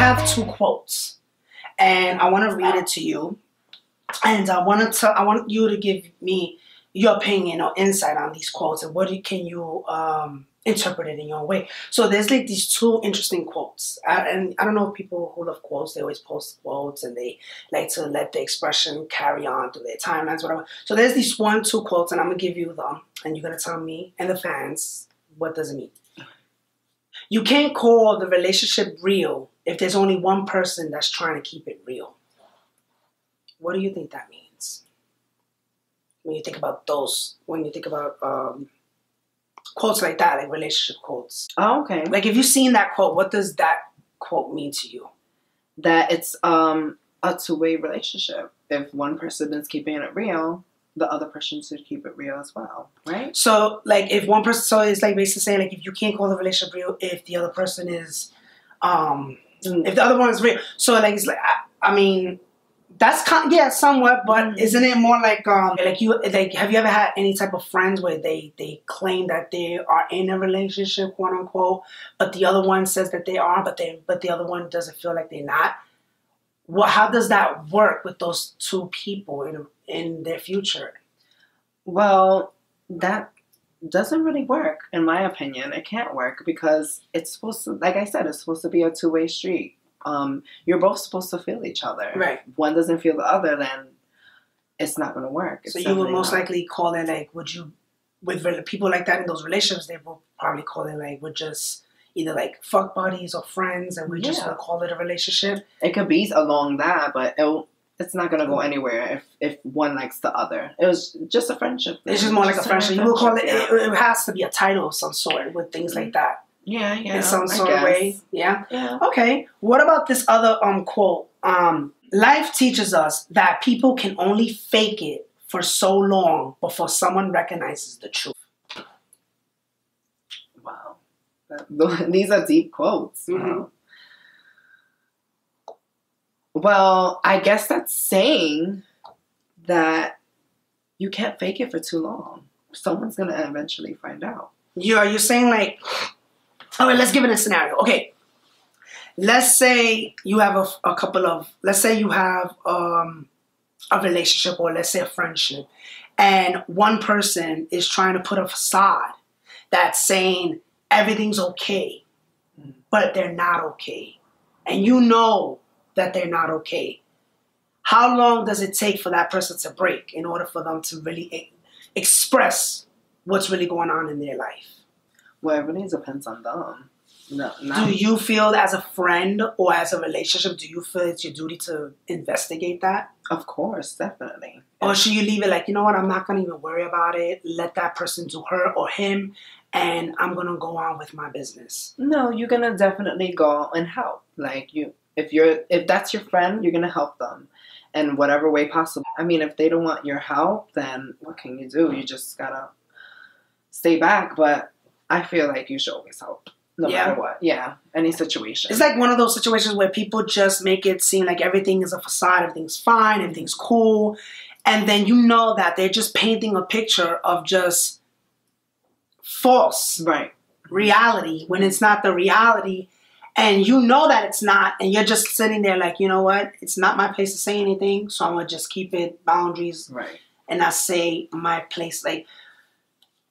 have two quotes, and I want to read it to you. And I want you to give me your opinion or insight on these quotes, and can you interpret it in your way. So there's like these two interesting quotes, and I don't know if people who love quotes, they always post quotes and they like to let the expression carry on through their timelines, whatever. So there's these two quotes, and I'm gonna give you them, and you're gonna tell me and the fans what does it mean. You can't call the relationship real if there's only one person that's trying to keep it real. What do you think that means? When you think about those, when you think about quotes like that, like relationship quotes. Oh, okay. Like if you've seen that quote, what does that quote mean to you? That it's a two-way relationship. If one person is keeping it real, the other person should keep it real as well, right? So like if one person, so it's like basically saying like if you can't call the relationship real if the other person is, if the other one is real. So like it's like I mean. That's yeah, somewhat, but isn't it more like have you ever had any type of friends where they claim that they are in a relationship, quote unquote, but the other one says that they are, but the other one doesn't feel like they're not? Well, how does that work with those two people in their future? Well, that doesn't really work, in my opinion. It can't work because it's supposed to, like I said, it's supposed to be a two-way street. You're both supposed to feel each other. Right. If one doesn't feel the other, then it's not going to work. So you would most likely call it like, with people like that in those relationships, they will probably call it like, we're just either like fuck buddies or friends, and we just want to call it a relationship. It could be along that, but it's not going to go anywhere if one likes the other. It was just a friendship. It's just more like a friendship. You would call it, it has to be a title of some sort with things like that. Yeah. In some sort of way. Yeah? Okay. What about this other quote? Life teaches us that people can only fake it for so long before someone recognizes the truth. Wow. These are deep quotes. Mm-hmm. Wow. Well, I guess that's saying that you can't fake it for too long. Someone's going to eventually find out. You're saying like... All right, let's give it a scenario. Okay, let's say you have let's say you have a relationship, or let's say a friendship, and one person is trying to put a facade that's saying everything's okay, but they're not okay. And you know that they're not okay. How long does it take for that person to break in order for them to really express what's really going on in their life? Well, it really depends on them. Do you feel as a friend or as a relationship, do you feel it's your duty to investigate that? Of course, definitely. Or should you leave it like, you know what, I'm not going to even worry about it. Let that person do her or him, and I'm going to go on with my business. No, you're going to definitely go and help. Like if that's your friend, you're going to help them in whatever way possible. I mean, if they don't want your help, then what can you do? You just got to stay back, but I feel like you should always help, no matter what. Yeah, any situation. It's like one of those situations where people just make it seem like everything is a facade, everything's fine, everything's cool, and then you know that they're just painting a picture of just false reality when it's not the reality, and you know that it's not, and you're just sitting there like, you know what, it's not my place to say anything, so I'm going to just keep it boundaries and not say my place, like...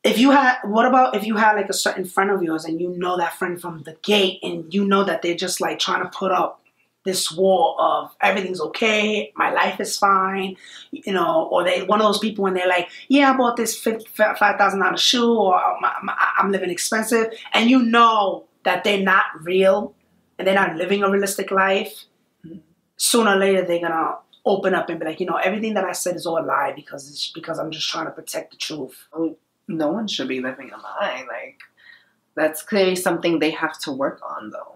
What about if you had like a certain friend of yours and you know that friend from the gate and you know that they're just like trying to put up this wall of everything's okay, my life is fine, you know, or they one of those people when they're like, yeah, I bought this $5,000 shoe, or I'm living expensive, and you know that they're not real and they're not living a realistic life, sooner or later they're going to open up and be like, you know, everything that I said is all a lie because I'm just trying to protect the truth. No one should be living a lie. Like, that's clearly something they have to work on, though.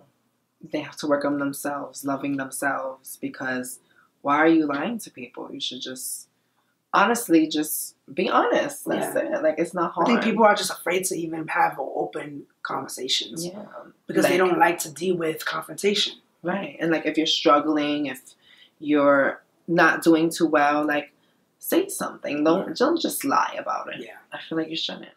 They have to work on themselves, loving themselves, because why are you lying to people? You should just, honestly, just be honest. That's it. Like, it's not hard. I think people are just afraid to even have open conversations. Yeah. Because they don't like to deal with confrontation. Right. And, like, if you're struggling, if you're not doing too well, like, say something. Don't just lie about it. Yeah. I feel like you shouldn't.